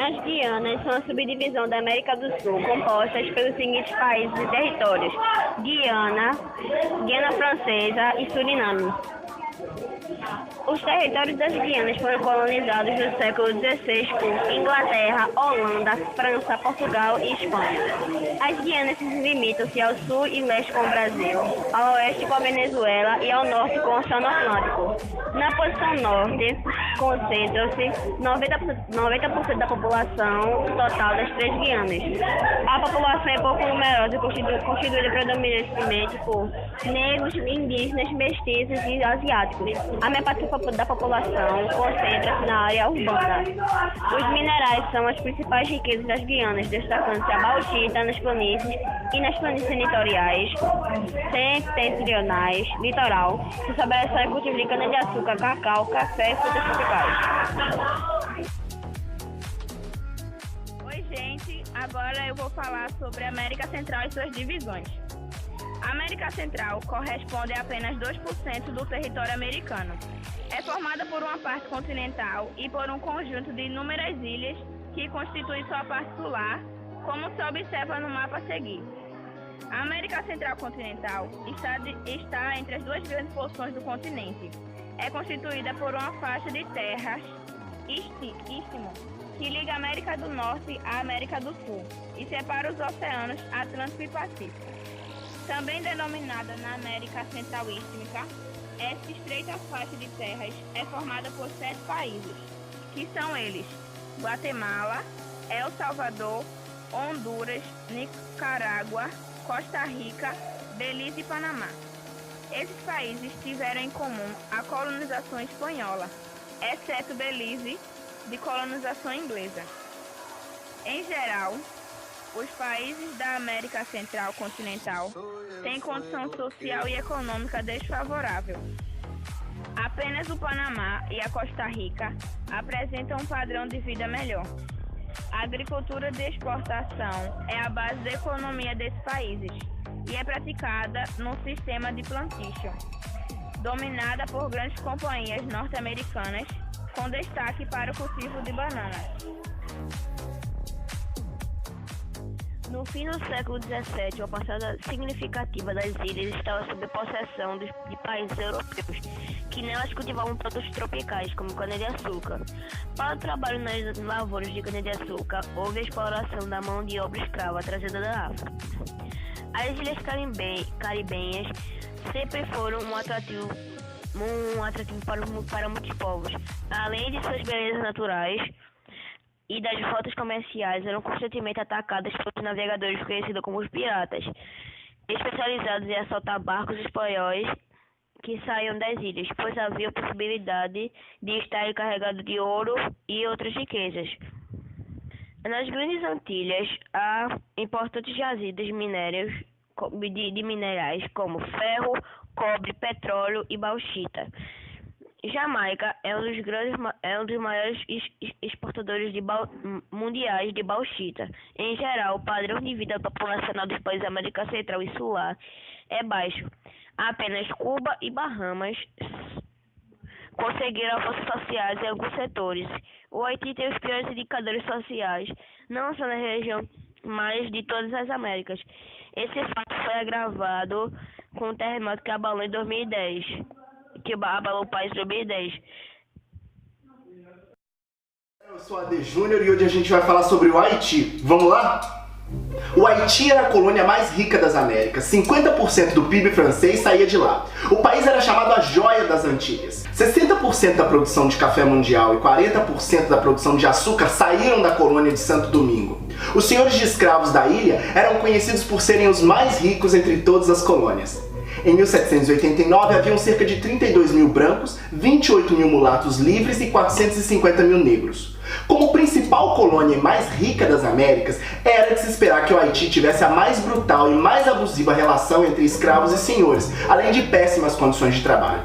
As Guianas são a subdivisão da América do Sul, compostas pelos seguintes países e territórios: Guiana, Guiana Francesa e Suriname. Os territórios das Guianas foram colonizados no século XVI por Inglaterra, Holanda, França, Portugal e Espanha. As Guianas se limitam-se ao sul e leste com o Brasil, ao oeste com a Venezuela e ao norte com o Oceano Atlântico. Na posição norte, concentram-se 90% da população total das três Guianas. A população é pouco numerosa, constituída predominantemente por negros, indígenas, mestiços e asiáticos. A maior parte da população concentra-se na área urbana. Os minerais são as principais riquezas das Guianas, destacando-se a bauxita nas planícies e nas planícies litorais, setentrionais, litoral, se sobressai o cultivo de cana-de-açúcar, cacau, café e frutas tropicais. Oi, gente! Agora eu vou falar sobre a América Central e suas divisões. A América Central corresponde a apenas 2% do território americano. É formada por uma parte continental e por um conjunto de inúmeras ilhas que constituem sua parte sul, como se observa no mapa a seguir. A América Central continental está entre as duas grandes porções do continente. É constituída por uma faixa de terras istmo que liga a América do Norte à América do Sul e separa os oceanos Atlântico e Pacífico. Também denominada na América Central Istmica, essa estreita faixa de terras é formada por 7 países, que são eles: Guatemala, El Salvador, Honduras, Nicarágua, Costa Rica, Belize e Panamá. Esses países tiveram em comum a colonização espanhola, exceto Belize, de colonização inglesa. Em geral, os países da América Central continental têm condição social e econômica desfavorável. Apenas o Panamá e a Costa Rica apresentam um padrão de vida melhor. A agricultura de exportação é a base da economia desses países e é praticada num sistema de plantation, dominada por grandes companhias norte-americanas, com destaque para o cultivo de bananas. No fim do século XVII, uma parcela significativa das ilhas estava sob possessão de países europeus, que nelas cultivavam produtos tropicais, como cana-de-açúcar. Para o trabalho nas lavouras de cana-de-açúcar, houve a exploração da mão de obra escrava trazida da África. As ilhas caribenhas sempre foram um atrativo para muitos povos. Além de suas belezas naturais e das rotas comerciais, eram constantemente atacadas pelos navegadores conhecidos como os piratas, especializados em assaltar barcos espanhóis que saíam das ilhas, pois havia a possibilidade de estarem carregados de ouro e outras riquezas. Nas grandes Antilhas, há importantes jazidas de minerais como ferro, cobre, petróleo e bauxita. Jamaica é um dos maiores exportadores mundiais de bauxita. Em geral, o padrão de vida populacional dos países da América Central e Sul é baixo. Apenas Cuba e Bahamas conseguiram avanços sociais em alguns setores. O Haiti tem os piores indicadores sociais, não só na região, mas de todas as Américas. Esse fato foi agravado com o terremoto que abalou em 2010. Que abalou o país em 2010. Eu sou a AD Júnior e hoje a gente vai falar sobre o Haiti. Vamos lá? O Haiti era a colônia mais rica das Américas. 50% do PIB francês saía de lá. O país era chamado a joia das Antilhas. 60% da produção de café mundial e 40% da produção de açúcar saíram da colônia de Santo Domingo. Os senhores de escravos da ilha eram conhecidos por serem os mais ricos entre todas as colônias. Em 1789 haviam cerca de 32 mil brancos, 28 mil mulatos livres e 450 mil negros. Como principal colônia e mais rica das Américas, era de se esperar que o Haiti tivesse a mais brutal e mais abusiva relação entre escravos e senhores, além de péssimas condições de trabalho.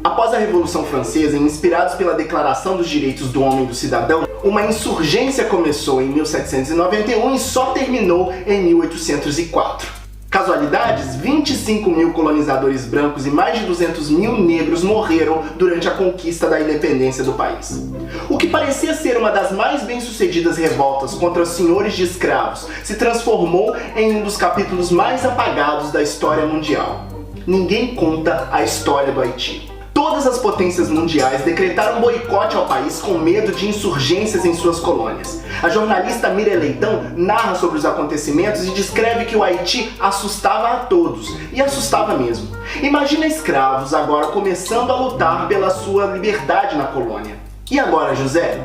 Após a Revolução Francesa, inspirados pela Declaração dos Direitos do Homem e do Cidadão, uma insurgência começou em 1791 e só terminou em 1804. Casualidades? 25 mil colonizadores brancos e mais de 200 mil negros morreram durante a conquista da independência do país. O que parecia ser uma das mais bem-sucedidas revoltas contra os senhores de escravos se transformou em um dos capítulos mais apagados da história mundial. Ninguém conta a história do Haiti. Todas as potências mundiais decretaram boicote ao país com medo de insurgências em suas colônias. A jornalista Miriam Leitão narra sobre os acontecimentos e descreve que o Haiti assustava a todos, e assustava mesmo. Imagina escravos agora começando a lutar pela sua liberdade na colônia. E agora, José?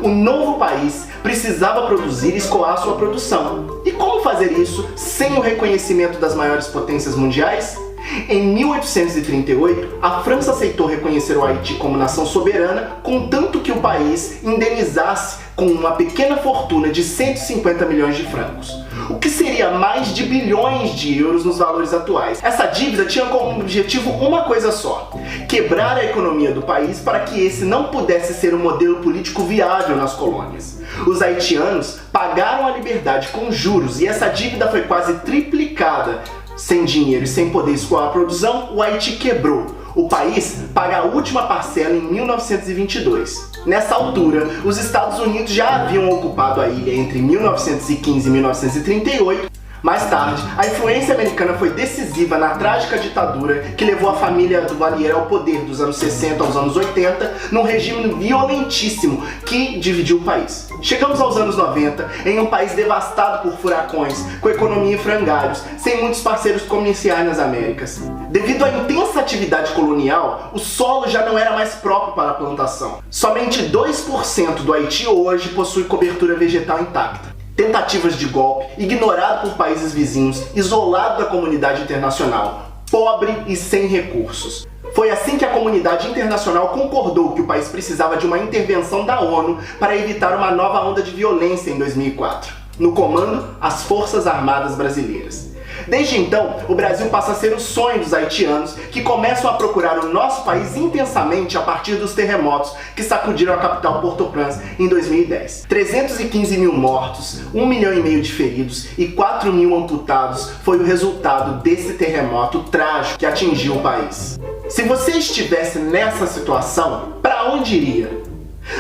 O novo país precisava produzir e escoar sua produção. E como fazer isso sem o reconhecimento das maiores potências mundiais? Em 1838, a França aceitou reconhecer o Haiti como nação soberana, contanto que o país indenizasse com uma pequena fortuna de 150 milhões de francos, o que seria mais de bilhões de euros nos valores atuais. Essa dívida tinha como objetivo uma coisa só: quebrar a economia do país para que esse não pudesse ser um modelo político viável nas colônias. Os haitianos pagaram a liberdade com juros e essa dívida foi quase triplicada. Sem dinheiro e sem poder escoar a produção, o Haiti quebrou. O país paga a última parcela em 1922. Nessa altura, os Estados Unidos já haviam ocupado a ilha entre 1915 e 1938. Mais tarde, a influência americana foi decisiva na trágica ditadura que levou a família Duvalier ao poder dos anos 60 aos anos 80, num regime violentíssimo que dividiu o país. Chegamos aos anos 90, em um país devastado por furacões, com economia em frangalhos, sem muitos parceiros comerciais nas Américas. Devido à intensa atividade colonial, o solo já não era mais próprio para a plantação. Somente 2% do Haiti hoje possui cobertura vegetal intacta. Tentativas de golpe, ignorado por países vizinhos, isolado da comunidade internacional, pobre e sem recursos. Foi assim que a comunidade internacional concordou que o país precisava de uma intervenção da ONU para evitar uma nova onda de violência em 2004. No comando, as Forças Armadas Brasileiras. Desde então, o Brasil passa a ser o sonho dos haitianos, que começam a procurar o nosso país intensamente a partir dos terremotos que sacudiram a capital Port-au-Prince em 2010. 315 mil mortos, 1,5 milhão de feridos e 4 mil amputados foi o resultado desse terremoto trágico que atingiu o país. Se você estivesse nessa situação, para onde iria?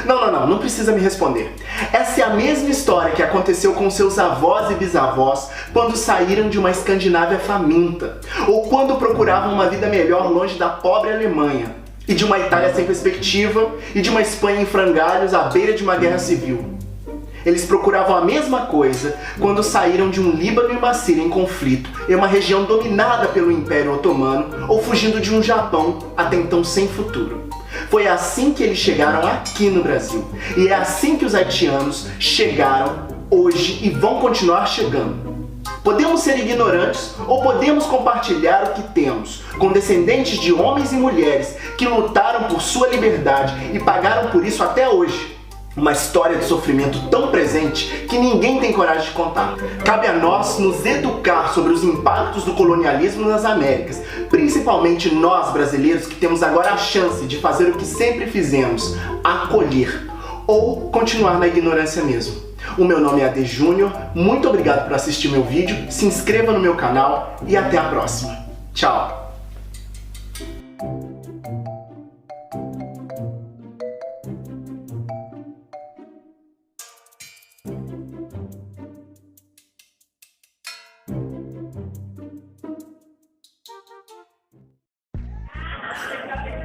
Não precisa me responder. Essa é a mesma história que aconteceu com seus avós e bisavós quando saíram de uma Escandinávia faminta, ou quando procuravam uma vida melhor longe da pobre Alemanha, e de uma Itália sem perspectiva, e de uma Espanha em frangalhos à beira de uma guerra civil. Eles procuravam a mesma coisa quando saíram de um Líbano e uma Síria em conflito, em uma região dominada pelo Império Otomano, ou fugindo de um Japão até então sem futuro. Foi assim que eles chegaram aqui no Brasil. E é assim que os haitianos chegaram hoje e vão continuar chegando. Podemos ser ignorantes ou podemos compartilhar o que temos, com descendentes de homens e mulheres que lutaram por sua liberdade e pagaram por isso até hoje. Uma história de sofrimento tão presente que ninguém tem coragem de contar. Cabe a nós nos educar sobre os impactos do colonialismo nas Américas, principalmente nós brasileiros que temos agora a chance de fazer o que sempre fizemos, acolher, ou continuar na ignorância mesmo. O meu nome é Ade Júnior, muito obrigado por assistir meu vídeo, se inscreva no meu canal e até a próxima. Tchau!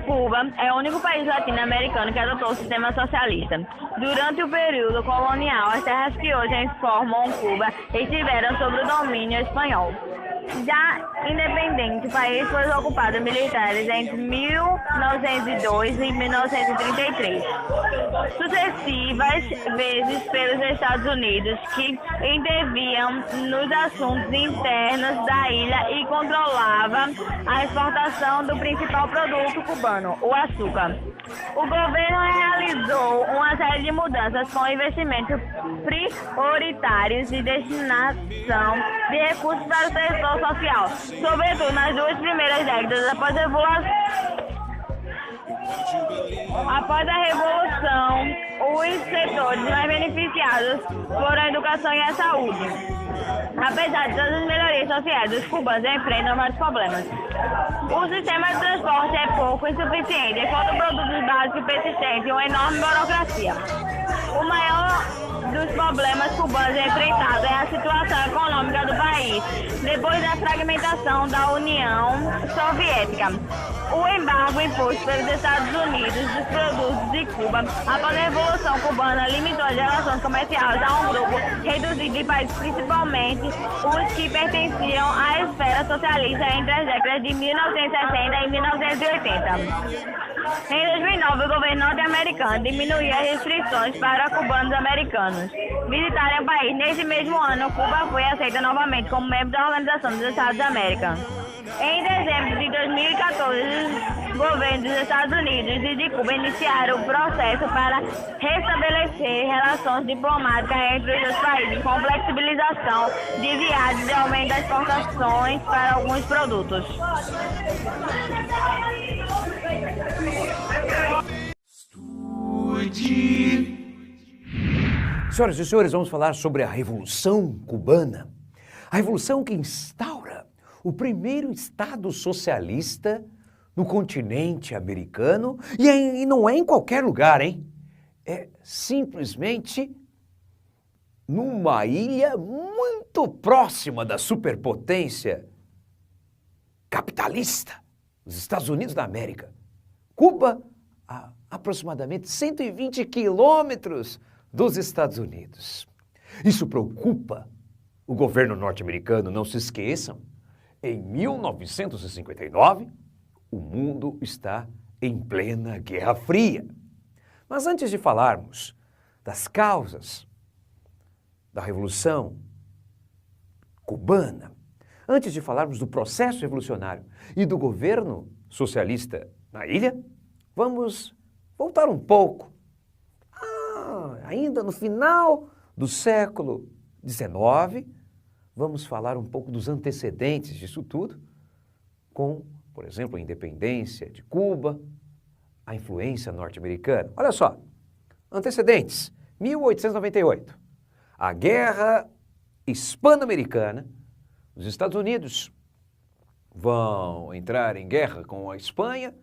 Cuba é o único país latino-americano que adotou o sistema socialista. Durante o período colonial, as terras que hoje formam Cuba estiveram sob o domínio espanhol. Já independente, o país foi ocupado por militares entre 1902 e 1933, sucessivas vezes pelos Estados Unidos, que intervinham nos assuntos internos da ilha e controlava a exportação do principal produto cubano, o açúcar. O governo realizou uma série de mudanças com investimentos prioritários e destinação de recursos para o setor social, sobretudo nas duas primeiras décadas após a Revolução, os setores mais beneficiados foram a educação e a saúde. Apesar de todas as melhorias sociais, os cubanos enfrentam vários problemas. O sistema de transporte é pouco insuficiente, faltam produtos básicos persistentes e uma enorme burocracia. O maior dos problemas cubanos enfrentados é a situação econômica do país, depois da fragmentação da União Soviética. O embargo imposto pelos Estados Unidos dos produtos de Cuba após a Revolução Cubana limitou as relações comerciais a um grupo reduzido de países, principalmente os que pertenciam à esfera socialista entre as décadas de 1960 e 1980. Em 2009, o governo norte-americano diminuiu as restrições para cubanos americanos visitarem o país. Neste mesmo ano, Cuba foi aceita novamente como membro da Organização dos Estados da América. Em dezembro de 2014, os governos dos Estados Unidos e de Cuba iniciaram o processo para restabelecer relações diplomáticas entre os dois países, com flexibilização de viagens e aumento das exportações para alguns produtos. Senhoras e senhores, vamos falar sobre a Revolução Cubana. A revolução que instaura o primeiro Estado socialista no continente americano e não é em qualquer lugar, hein? É simplesmente numa ilha muito próxima da superpotência capitalista, os Estados Unidos da América. Cuba, a aproximadamente 120 quilômetros dos Estados Unidos. Isso preocupa o governo norte-americano, não se esqueçam. Em 1959, o mundo está em plena Guerra Fria. Mas antes de falarmos das causas da Revolução Cubana, antes de falarmos do processo revolucionário e do governo socialista na ilha, vamos voltar um pouco. Ainda no final do século XIX, vamos falar um pouco dos antecedentes disso tudo, com, por exemplo, a independência de Cuba, a influência norte-americana. Olha só, antecedentes, 1898, a Guerra Hispano-Americana, os Estados Unidos vão entrar em guerra com a Espanha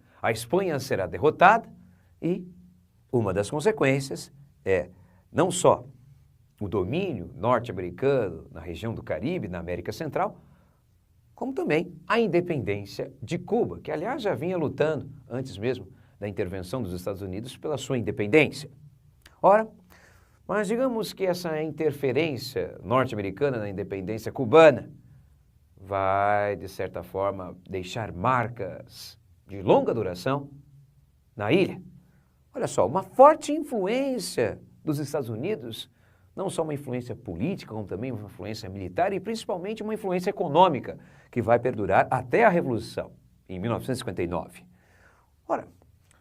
será derrotada e uma das consequências é não só o domínio norte-americano na região do Caribe, na América Central, como também a independência de Cuba, que aliás já vinha lutando antes mesmo da intervenção dos Estados Unidos pela sua independência. Ora, mas digamos que essa interferência norte-americana na independência cubana vai, de certa forma, deixar marcas de longa duração na ilha. Olha só, uma forte influência dos Estados Unidos, não só uma influência política, como também uma influência militar e principalmente uma influência econômica que vai perdurar até a Revolução, em 1959. Ora,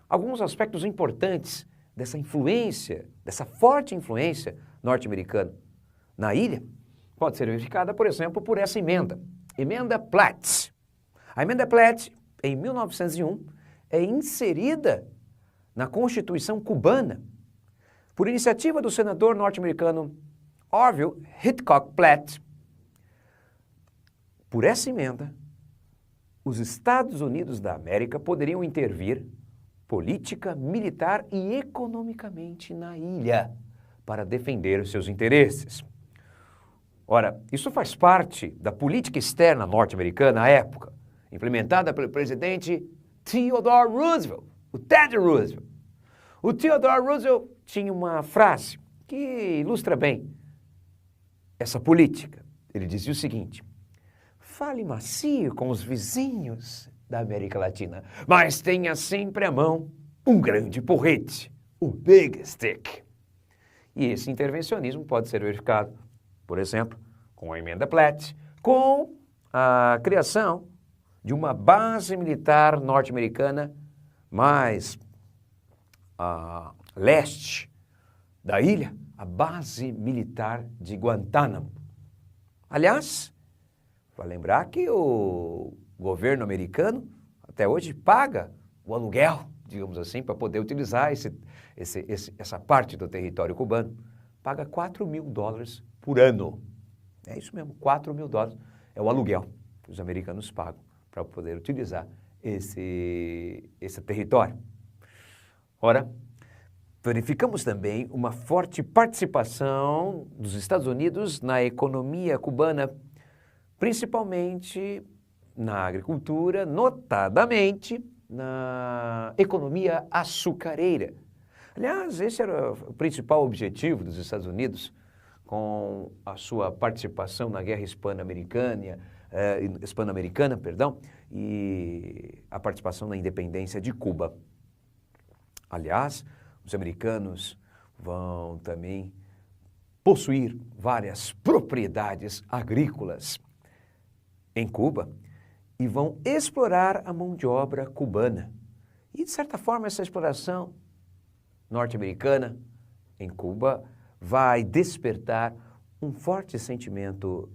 alguns aspectos importantes dessa influência, dessa forte influência norte-americana na ilha, pode ser verificada, por exemplo, por essa Emenda Platt. A Emenda Platt, em 1901, é inserida na Constituição cubana por iniciativa do senador norte-americano Orville Hitchcock Platt. Por essa emenda, os Estados Unidos da América poderiam intervir política, militar e economicamente na ilha para defender os seus interesses. Ora, isso faz parte da política externa norte-americana à época, implementada pelo presidente Theodore Roosevelt, o Teddy Roosevelt. O Theodore Roosevelt tinha uma frase que ilustra bem essa política. Ele dizia o seguinte: fale macio com os vizinhos da América Latina, mas tenha sempre à mão um grande porrete, o Big Stick. E esse intervencionismo pode ser verificado, por exemplo, com a Emenda Platt, com a criação de uma base militar norte-americana mais a leste da ilha, a base militar de Guantánamo. Aliás, vale lembrar que o governo americano até hoje paga o aluguel, digamos assim, para poder utilizar essa parte do território cubano. Paga $4.000 por ano. É isso mesmo, 4 mil dólares é o aluguel que os americanos pagam para poder utilizar esse território. Ora, verificamos também uma forte participação dos Estados Unidos na economia cubana, principalmente na agricultura, notadamente na economia açucareira. Aliás, esse era o principal objetivo dos Estados Unidos com a sua participação na Guerra Hispano-Americana, e a participação na independência de Cuba. Aliás, os americanos vão também possuir várias propriedades agrícolas em Cuba e vão explorar a mão de obra cubana. E, de certa forma, essa exploração norte-americana em Cuba vai despertar um forte sentimento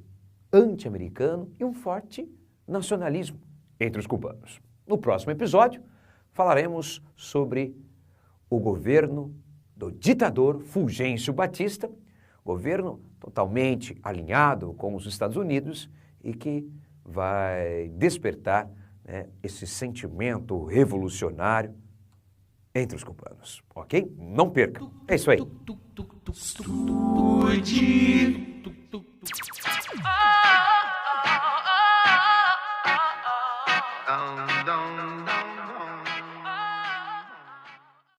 anti-americano e um forte nacionalismo entre os cubanos. No próximo episódio, falaremos sobre o governo do ditador Fulgêncio Batista, governo totalmente alinhado com os Estados Unidos e que vai despertar, né, esse sentimento revolucionário entre os cubanos, ok? Não perca. É isso aí. Estude.